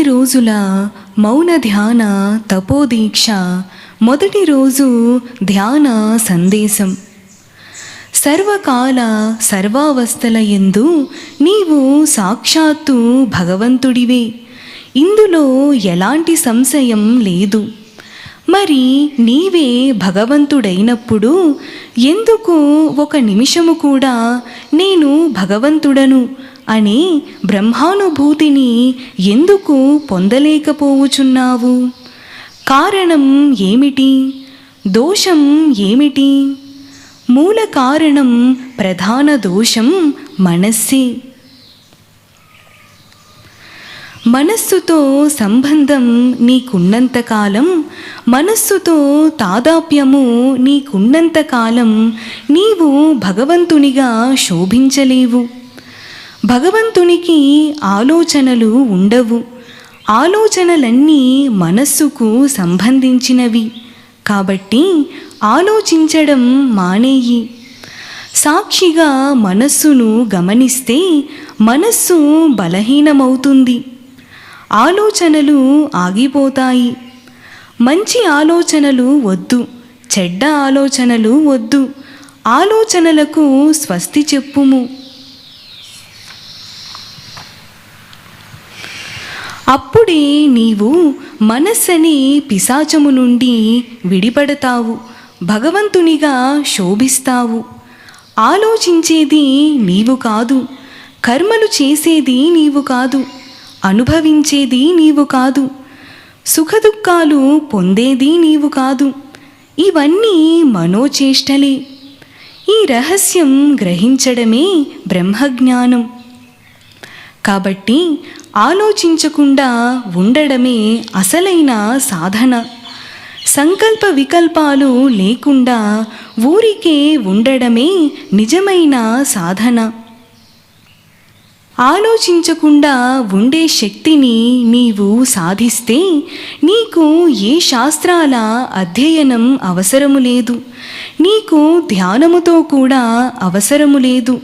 రోజుల మౌన ధ్యాన తపోదీక్ష మొదటి రోజు ధ్యాన సందేశం. సర్వకాల సర్వావస్థల యందు నీవు సాక్షాత్తు భగవంతుడివే. ఇందులో ఎలాంటి సంశయం లేదు. మరి నీవే భగవంతుడైనప్పుడు ఎందుకు ఒక నిమిషము కూడా నేను భగవంతుడను అనే బ్రహ్మానుభూతిని ఎందుకు పొందలేకపోవుచున్నావు? కారణం ఏమిటి? దోషం ఏమిటి? మూల కారణం, ప్రధాన దోషం మనస్సే. మనస్సుతో సంబంధం నీకున్నంతకాలం, మనస్సుతో తాదాప్యము నీకున్నంతకాలం నీవు భగవంతునిగా శోభించలేవు. భగవంతునికి ఆలోచనలు ఉండవు. ఆలోచనలన్నీ మనస్సుకు సంబంధించినవి. కాబట్టి ఆలోచించడం మానేయి. సాక్షిగా మనస్సును గమనిస్తే మనస్సు బలహీనమవుతుంది. ఆలోచనలు ఆగిపోతాయి. మంచి ఆలోచనలు వద్దు, చెడ్డ ఆలోచనలు వద్దు. ఆలోచనలకు స్వస్తి చెప్పుము. అప్పుడే నీవు మనస్సని పిశాచము నుండి విడిపడతావు, భగవంతునిగా శోభిస్తావు. ఆలోచించేది నీవు కాదు, కర్మలు చేసేది నీవు కాదు, అనుభవించేది నీవు కాదు, సుఖదుఖాలు పొందేది నీవు కాదు. ఇవన్నీ మనోచేష్టలే. ఈ రహస్యం గ్రహించడమే బ్రహ్మజ్ఞానం. కాబట్టి ఆలోచించకుండా ఉండడమే అసలైన సాధన. సంకల్ప వికల్పాలు లేకుండా ఊరికే ఉండడమే నిజమైన సాధన. ఆలోచించకుండా ఉండే శక్తిని నీవు సాధిస్తే నీకు ఏ శాస్త్రాల అధ్యయనం అవసరము లేదు. నీకు ధ్యానముతో కూడా అవసరము లేదు.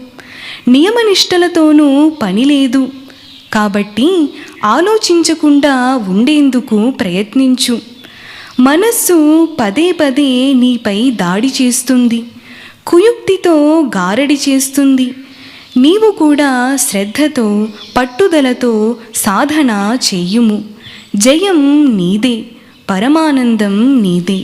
నియమనిష్టలతోనూ పని లేదు. కాబట్టి ఆలోచించకుండా ఉండేందుకు ప్రయత్నించు. మనస్సు పదే పదే నీపై దాడి చేస్తుంది, కుయుక్తితో గారడి చేస్తుంది. నీవు కూడా శ్రద్ధతో, పట్టుదలతో సాధన చెయ్యుము. జయం నీదే, పరమానందం నీదే.